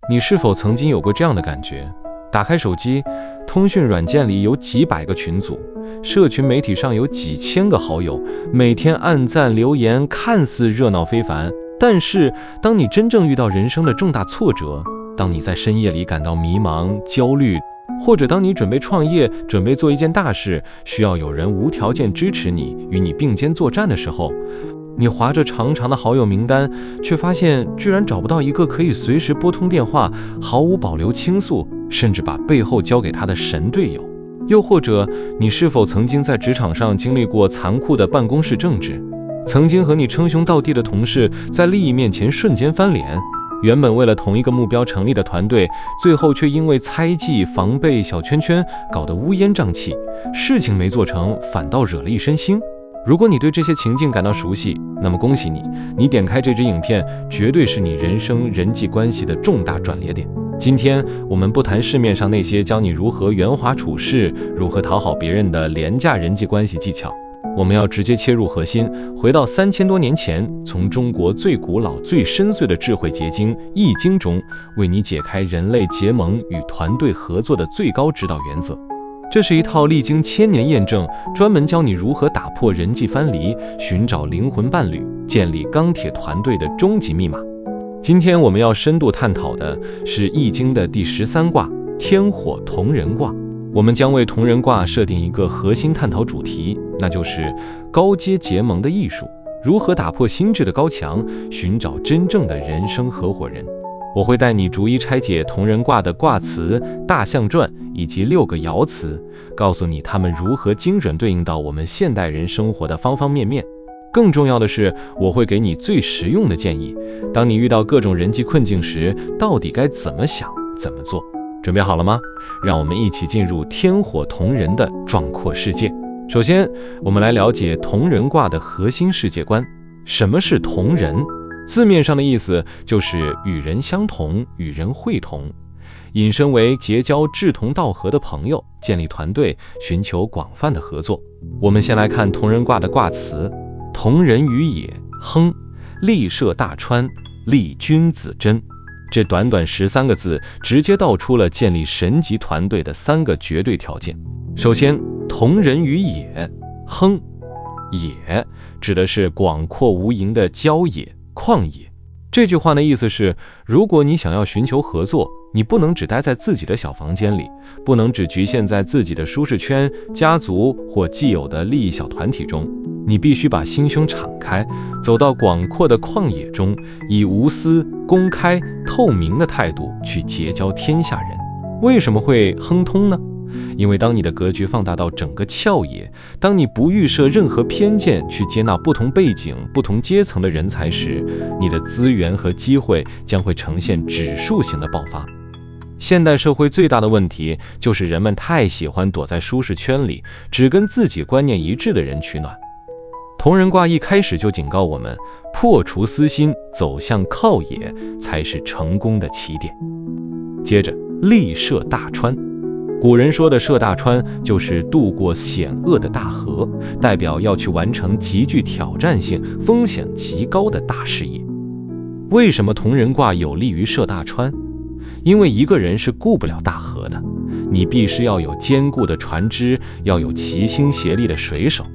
你是否曾经有过这样的感觉？打开手机，通讯软件里有几百个群组，社群媒体上有几千个好友，每天按赞留言，看似热闹非凡。但是，当你真正遇到人生的重大挫折，当你在深夜里感到迷茫、焦虑，或者当你准备创业，准备做一件大事，需要有人无条件支持你，与你并肩作战的时候，你划着长长的好友名单，却发现居然找不到一个可以随时拨通电话，毫无保留倾诉，甚至把背后交给他的神队友。又或者，你是否曾经在职场上经历过残酷的办公室政治？曾经和你称兄道弟的同事，在利益面前瞬间翻脸。原本为了同一个目标成立的团队，最后却因为猜忌、防备、小圈圈搞得乌烟瘴气，事情没做成，反倒惹了一身腥。如果你对这些情境感到熟悉，那么恭喜你，你点开这支影片，绝对是你人生人际关系的重大转捩点。今天我们不谈市面上那些教你如何圆滑处事、如何讨好别人的廉价人际关系技巧，我们要直接切入核心，回到3000多年前，从中国最古老、最深邃的智慧结晶《易经》中，为你解开人类结盟与团队合作的最高指导原则。这是一套历经1000年验证，专门教你如何打破人际藩篱，寻找灵魂伴侣，建立钢铁团队的终极密码。今天我们要深度探讨的是《易经》的第13卦天火同人卦。我们将为同人卦设定一个核心探讨主题，那就是高阶结盟的艺术，如何打破心智的高墙，寻找真正的人生合伙人。我会带你逐一拆解同人卦的卦辞、大象传以及6个爻辞，告诉你它们如何精准对应到我们现代人生活的方方面面。更重要的是，我会给你最实用的建议，当你遇到各种人际困境时，到底该怎么想、怎么做。准备好了吗？让我们一起进入天火同人的壮阔世界。首先，我们来了解同人卦的核心世界观。什么是同人？字面上的意思就是与人相同，与人会同，引申为结交志同道合的朋友，建立团队，寻求广泛的合作。我们先来看同人卦的卦辞：同人于野，亨，利涉大川，利君子贞。这短短13个字，直接道出了建立神级团队的3个绝对条件。首先，同人于野，亨。野指的是广阔无垠的郊野、旷野。这句话的意思是，如果你想要寻求合作，你不能只待在自己的小房间里，不能只局限在自己的舒适圈、家族或既有的利益小团体中，你必须把心胸敞开，走到广阔的旷野中，以无私、公开、透明的态度去结交天下人。为什么会亨通呢？因为当你的格局放大到整个鞘野，当你不预设任何偏见去接纳不同背景、不同阶层的人才时，你的资源和机会将会呈现指数型的爆发。现代社会最大的问题就是人们太喜欢躲在舒适圈里，只跟自己观念一致的人取暖。同人卦一开始就警告我们，破除私心，走向靠野才是成功的起点。接着，利涉大川。古人说的涉大川，就是渡过险恶的大河，代表要去完成极具挑战性、风险极高的大事业。为什么同人卦有利于涉大川？因为一个人是顾不了大河的，你必须要有坚固的船只，要有齐心协力的水手。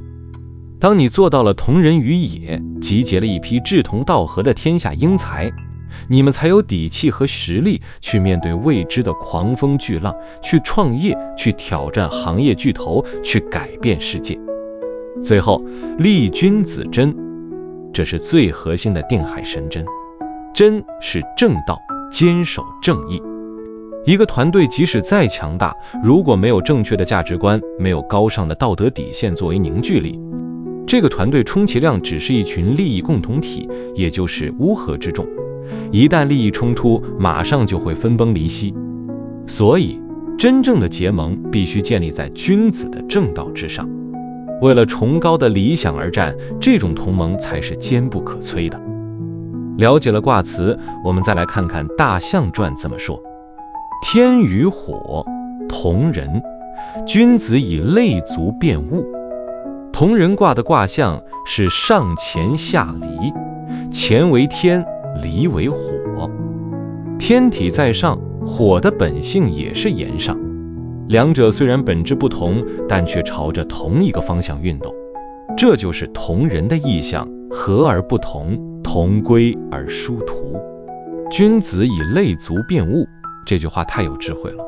当你做到了同人于野，集结了一批志同道合的天下英才，你们才有底气和实力去面对未知的狂风巨浪，去创业，去挑战行业巨头，去改变世界。最后，立君子贞，这是最核心的定海神针。贞是正道，坚守正义。一个团队即使再强大，如果没有正确的价值观，没有高尚的道德底线作为凝聚力，这个团队充其量只是一群利益共同体，也就是乌合之众。一旦利益冲突，马上就会分崩离析。所以，真正的结盟必须建立在君子的正道之上。为了崇高的理想而战，这种同盟才是坚不可摧的。了解了卦辞，我们再来看看大象传怎么说。天与火，同人，君子以类足辨物。同人卦的卦象是上乾下离，乾为天，离为火。天体在上，火的本性也是炎上，两者虽然本质不同，但却朝着同一个方向运动。这就是同人的意象，和而不同，同归而殊途。君子以类足辨物，这句话太有智慧了。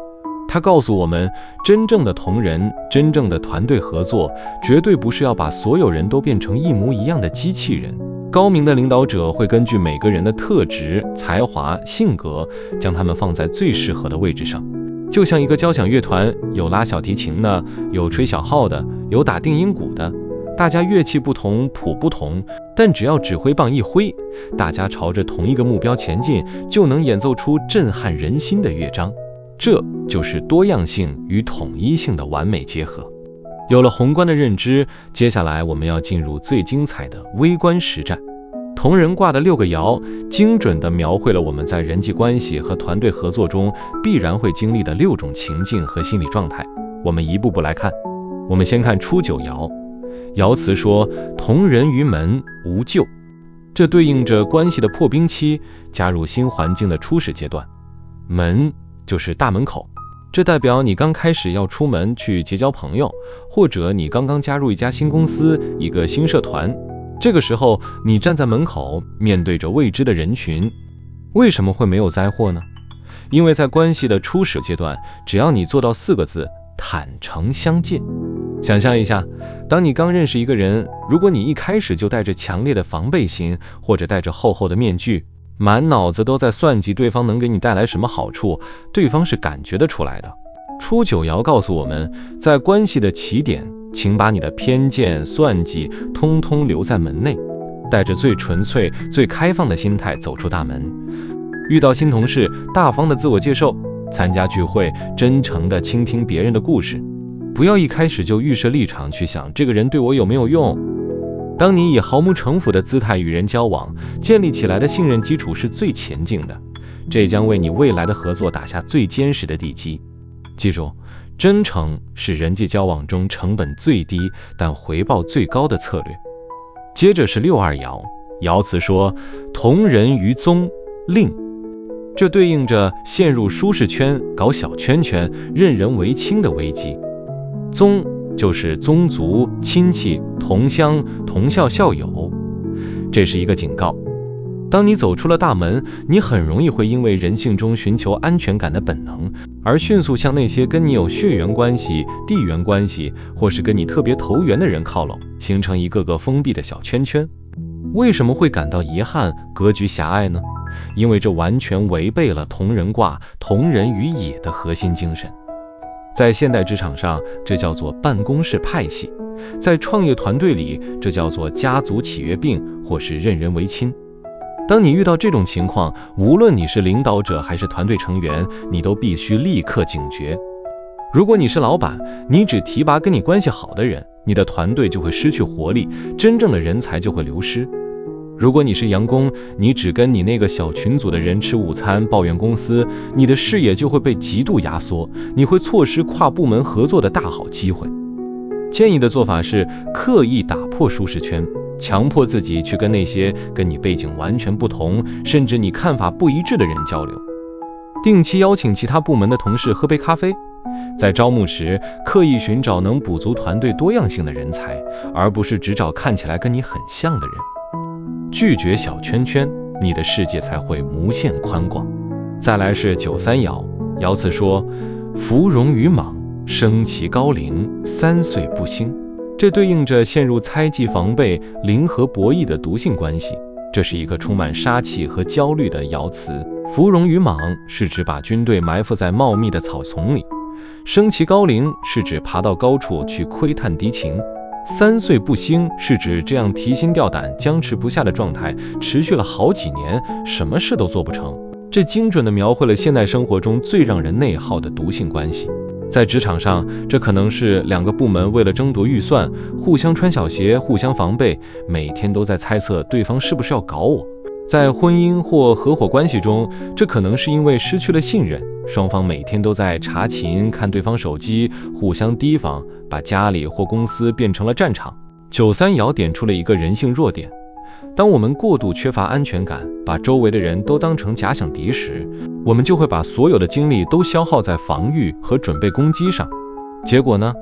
它告诉我们，真正的同人，真正的团队合作，绝对不是要把所有人都变成一模一样的机器人。高明的领导者会根据每个人的特质、才华、性格，将他们放在最适合的位置上。就像一个交响乐团，有拉小提琴的，有吹小号的，有打定音鼓的，大家乐器不同，谱不同，但只要指挥棒一挥，大家朝着同一个目标前进，就能演奏出震撼人心的乐章。这就是多样性与统一性的完美结合。有了宏观的认知，接下来我们要进入最精彩的微观实战。同人卦的6个爻，精准地描绘了我们在人际关系和团队合作中必然会经历的6种情境和心理状态。我们一步步来看。我们先看初九爻，爻辞说：同人于门，无咎。这对应着关系的破冰期，加入新环境的初始阶段。门就是大门口，这代表你刚开始要出门去结交朋友，或者你刚刚加入一家新公司，一个新社团。这个时候你站在门口，面对着未知的人群。为什么会没有灾祸呢？因为在关系的初始阶段，只要你做到4个字：坦诚相见。想象一下，当你刚认识一个人，如果你一开始就带着强烈的防备心，或者戴着厚厚的面具，满脑子都在算计对方能给你带来什么好处，对方是感觉得出来的。初九爻告诉我们，在关系的起点，请把你的偏见、算计通通留在门内，带着最纯粹、最开放的心态走出大门。遇到新同事，大方的自我介绍；参加聚会，真诚的倾听别人的故事。不要一开始就预设立场去想这个人对我有没有用。当你以毫无城府的姿态与人交往，建立起来的信任基础是最前进的，这将为你未来的合作打下最坚实的地基。记住，真诚是人际交往中成本最低但回报最高的策略。接着是六二爻，爻辞说：同人于宗，令。这对应着陷入舒适圈，搞小圈圈，任人唯亲的危机。宗就是宗族、亲戚、同乡、同校校友，这是一个警告。当你走出了大门，你很容易会因为人性中寻求安全感的本能，而迅速向那些跟你有血缘关系、地缘关系，或是跟你特别投缘的人靠拢，形成一个个封闭的小圈圈。为什么会感到遗憾、格局狭隘呢？因为这完全违背了同人卦同人于野的核心精神。在现代职场上，这叫做办公室派系；在创业团队里，这叫做家族企业病，或是任人唯亲。当你遇到这种情况，无论你是领导者还是团队成员，你都必须立刻警觉。如果你是老板，你只提拔跟你关系好的人，你的团队就会失去活力，真正的人才就会流失。如果你是员工，你只跟你那个小群组的人吃午餐，抱怨公司，你的视野就会被极度压缩，你会错失跨部门合作的大好机会。建议的做法是刻意打破舒适圈，强迫自己去跟那些跟你背景完全不同，甚至你看法不一致的人交流。定期邀请其他部门的同事喝杯咖啡，在招募时刻意寻找能补足团队多样性的人才，而不是只找看起来跟你很像的人。拒绝小圈圈，你的世界才会无限宽广。再来是九三爻，爻辞说：芙蓉于莽，生其高陵，3岁不兴。这对应着陷入猜忌防备、零和博弈的毒性关系，这是一个充满杀气和焦虑的爻辞。芙蓉于莽是指把军队埋伏在茂密的草丛里，升其高陵是指爬到高处去窥探敌情，3岁不兴是指这样提心吊胆、僵持不下的状态持续了好几年，什么事都做不成。这精准地描绘了现代生活中最让人内耗的毒性关系。在职场上，这可能是2个部门为了争夺预算，互相穿小鞋，互相防备，每天都在猜测对方是不是要搞我。在婚姻或合伙关系中，这可能是因为失去了信任，双方每天都在查勤、看对方手机，互相提防，把家里或公司变成了战场。九三爻点出了一个人性弱点，当我们过度缺乏安全感，把周围的人都当成假想敌时，我们就会把所有的精力都消耗在防御和准备攻击上。结果呢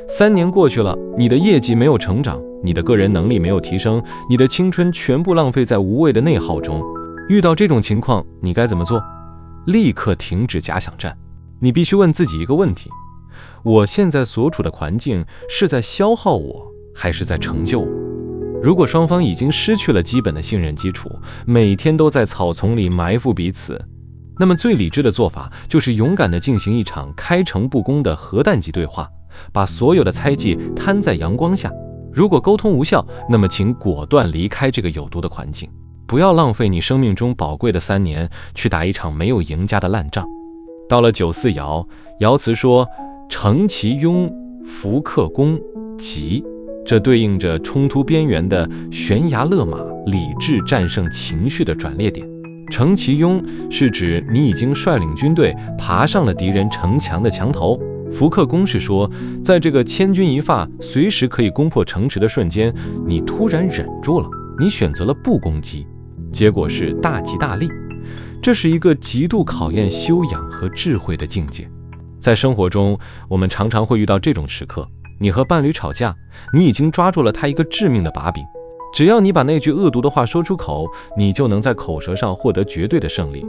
？3年过去了，你的业绩没有成长，你的个人能力没有提升，你的青春全部浪费在无谓的内耗中。遇到这种情况，你该怎么做？立刻停止假想战。你必须问自己一个问题：我现在所处的环境是在消耗我，还是在成就我？如果双方已经失去了基本的信任基础，每天都在草丛里埋伏彼此，那么最理智的做法就是勇敢地进行一场开诚布公的核弹级对话，把所有的猜忌摊在阳光下。如果沟通无效，那么请果断离开这个有毒的环境，不要浪费你生命中宝贵的3年去打一场没有赢家的烂仗。到了9四爻，爻辞说成其庸，弗克公，吉。这对应着冲突边缘的悬崖勒马，理智战胜情绪的转捩点。成其庸是指你已经率领军队爬上了敌人城墙的墙头，弗克公是说，在这个千钧一发随时可以攻破城池的瞬间，你突然忍住了，你选择了不攻击，结果是大吉大利。这是一个极度考验修养和智慧的境界。在生活中，我们常常会遇到这种时刻，你和伴侣吵架，你已经抓住了他一个致命的把柄，只要你把那句恶毒的话说出口，你就能在口舌上获得绝对的胜利。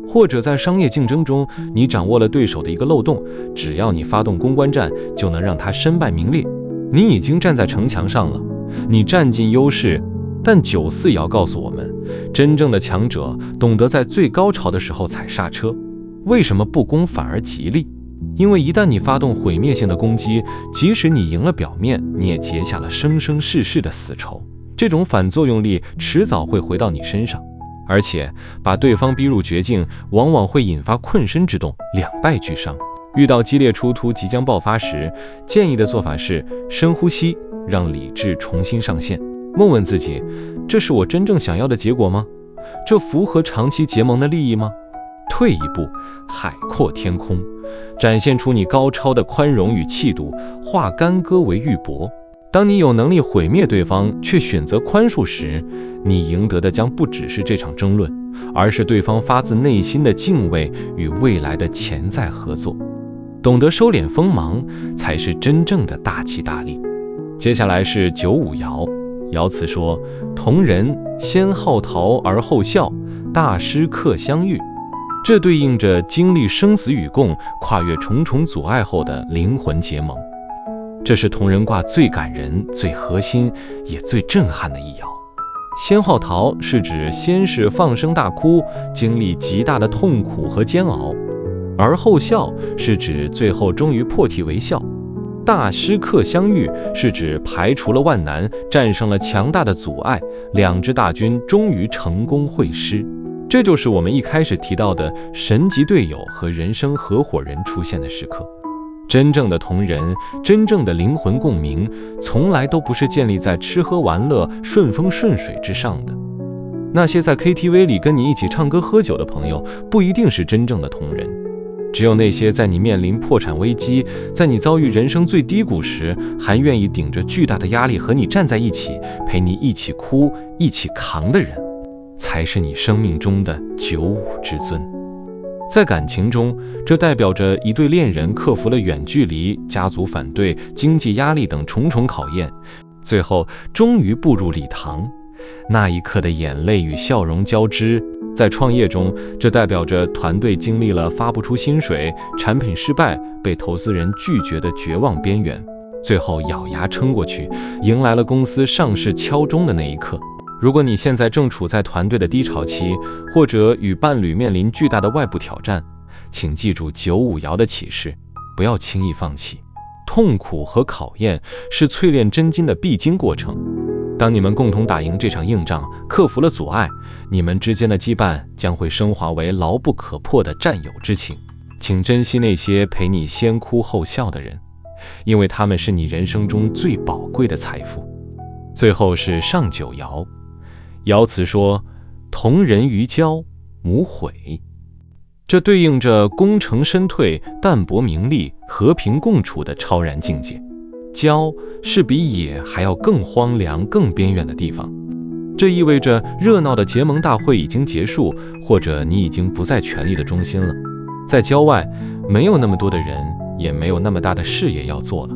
或者在商业竞争中，你掌握了对手的一个漏洞，只要你发动公关战，就能让他身败名裂。你已经站在城墙上了，你占尽优势。但9四爻告诉我们，真正的强者懂得在最高潮的时候踩刹车。为什么不攻反而吉利？因为一旦你发动毁灭性的攻击，即使你赢了表面，你也结下了生生世世的死仇。这种反作用力迟早会回到你身上，而且把对方逼入绝境，往往会引发困身之动，两败俱伤。遇到激烈冲突即将爆发时，建议的做法是深呼吸，让理智重新上线，问问自己，这是我真正想要的结果吗？这符合长期结盟的利益吗？退一步，海阔天空，展现出你高超的宽容与气度，化干戈为玉帛。当你有能力毁灭对方，却选择宽恕时，你赢得的将不只是这场争论，而是对方发自内心的敬畏与未来的潜在合作。懂得收敛锋芒，才是真正的大吉大利。接下来是9五爻，爻辞说，同人先好陶而后笑，大师课相遇。这对应着经历生死与共，跨越重重阻碍后的灵魂结盟。这是同人卦最感人、最核心也最震撼的一爻。先好陶是指先是放声大哭，经历极大的痛苦和煎熬，而后笑是指最后终于破涕为笑。大师课相遇是指排除了万难，战胜了强大的阻碍，两支大军终于成功会师。这就是我们一开始提到的神级队友和人生合伙人出现的时刻。真正的同人，真正的灵魂共鸣，从来都不是建立在吃喝玩乐、顺风顺水之上的。那些在 KTV 里跟你一起唱歌喝酒的朋友，不一定是真正的同人。只有那些在你面临破产危机，在你遭遇人生最低谷时，还愿意顶着巨大的压力和你站在一起，陪你一起哭、一起扛的人，才是你生命中的95之尊。在感情中，这代表着一对恋人克服了远距离、家族反对、经济压力等重重考验，最后终于步入礼堂。那一刻的眼泪与笑容交织。在创业中，这代表着团队经历了发不出薪水、产品失败、被投资人拒绝的绝望边缘，最后咬牙撑过去，迎来了公司上市敲钟的那一刻。如果你现在正处在团队的低潮期，或者与伴侣面临巨大的外部挑战，请记住9五爻的启示，不要轻易放弃。痛苦和考验是淬炼真金的必经过程。当你们共同打赢这场硬仗，克服了阻碍，你们之间的羁绊将会升华为牢不可破的战友之情。请珍惜那些陪你先哭后笑的人，因为他们是你人生中最宝贵的财富。最后是上9爻，爻辞说，同人于交，母悔。这对应着功成身退、淡泊名利、和平共处的超然境界。交是比野还要更荒凉、更边远的地方。这意味着热闹的结盟大会已经结束，或者你已经不在权力的中心了。在郊外，没有那么多的人，也没有那么大的事业要做了。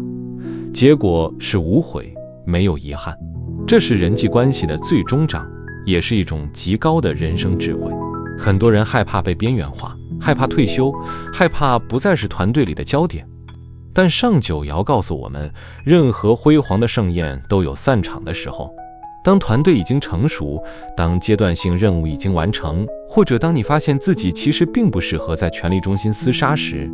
结果是无悔，没有遗憾。这是人际关系的最终章，也是一种极高的人生智慧。很多人害怕被边缘化，害怕退休，害怕不再是团队里的焦点。但上九爻告诉我们，任何辉煌的盛宴都有散场的时候。当团队已经成熟，当阶段性任务已经完成，或者当你发现自己其实并不适合在权力中心厮杀时，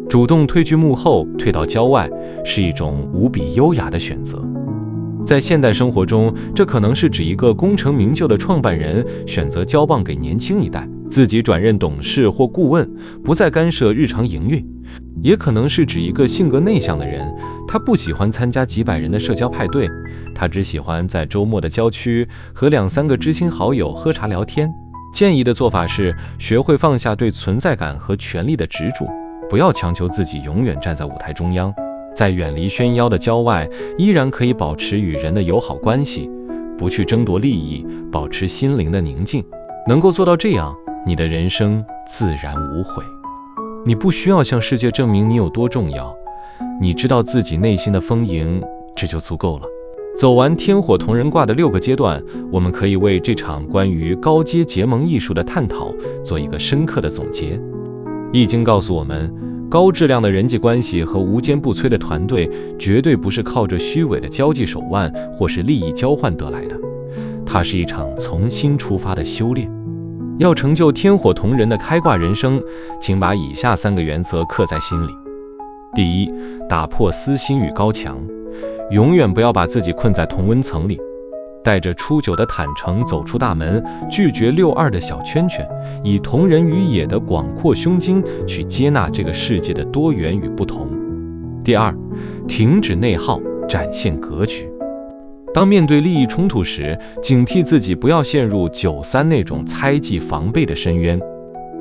主动退居幕后，退到郊外，是一种无比优雅的选择。在现代生活中，这可能是指一个功成名就的创办人选择交棒给年轻一代，自己转任董事或顾问，不再干涉日常营运。也可能是指一个性格内向的人，他不喜欢参加几百人的社交派对，他只喜欢在周末的郊区和2-3个知心好友喝茶聊天。建议的做法是，学会放下对存在感和权力的执着，不要强求自己永远站在舞台中央。在远离喧嚣的郊外，依然可以保持与人的友好关系，不去争夺利益，保持心灵的宁静。能够做到这样，你的人生自然无悔。你不需要向世界证明你有多重要，你知道自己内心的丰盈，这就足够了。走完天火同人卦的6个阶段，我们可以为这场关于高阶结盟艺术的探讨做一个深刻的总结。易经告诉我们，高质量的人际关系和无坚不摧的团队，绝对不是靠着虚伪的交际手腕或是利益交换得来的，它是一场从心出发的修炼。要成就天火同人的开挂人生，请把以下3个原则刻在心里。第一，打破私心与高墙，永远不要把自己困在同温层里，带着初9的坦诚走出大门，拒绝62的小圈圈，以同人与野的广阔胸襟去接纳这个世界的多元与不同。第二，停止内耗，展现格局。当面对利益冲突时，警惕自己不要陷入9-3那种猜忌防备的深渊。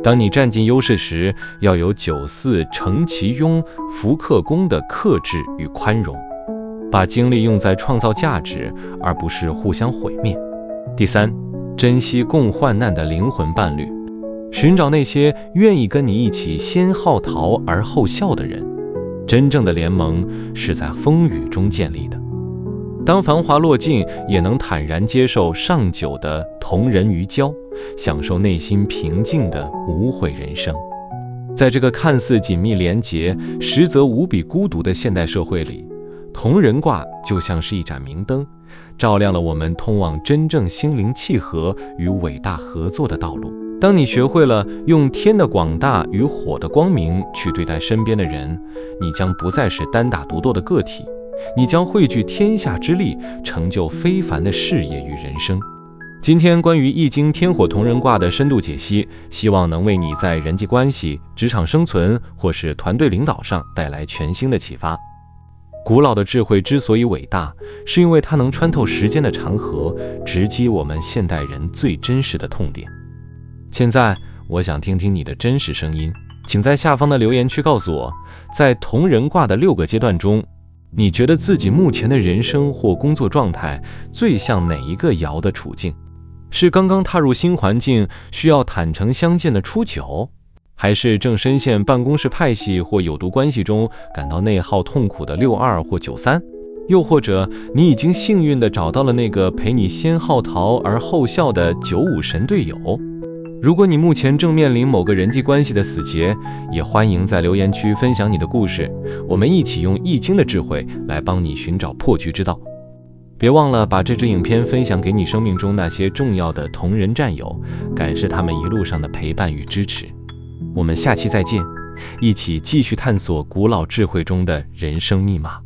当你占尽优势时，要有9-4承其庸、福克公的克制与宽容，把精力用在创造价值，而不是互相毁灭。第三，珍惜共患难的灵魂伴侣，寻找那些愿意跟你一起先好淘而后笑的人。真正的联盟是在风雨中建立的。当繁华落尽，也能坦然接受上9的同人于交，享受内心平静的无悔人生。在这个看似紧密连结，实则无比孤独的现代社会里，同人卦就像是一盏明灯，照亮了我们通往真正心灵契合与伟大合作的道路。当你学会了用天的广大与火的光明去对待身边的人，你将不再是单打独斗的个体，你将汇聚天下之力，成就非凡的事业与人生。今天关于易经天火同人卦的深度解析，希望能为你在人际关系、职场生存或是团队领导上带来全新的启发。古老的智慧之所以伟大，是因为它能穿透时间的长河，直击我们现代人最真实的痛点。现在我想听听你的真实声音，请在下方的留言区告诉我，在同人卦的6个阶段中，你觉得自己目前的人生或工作状态最像哪一个爻的处境？是刚刚踏入新环境，需要坦诚相见的初9，还是正深陷办公室派系或有毒关系中感到内耗痛苦的62或93？又或者你已经幸运地找到了那个陪你先好淘而后笑的95神队友？如果你目前正面临某个人际关系的死结，也欢迎在留言区分享你的故事，我们一起用易经的智慧来帮你寻找破局之道。别忘了把这支影片分享给你生命中那些重要的同人战友，感谢他们一路上的陪伴与支持。我们下期再见，一起继续探索古老智慧中的人生密码。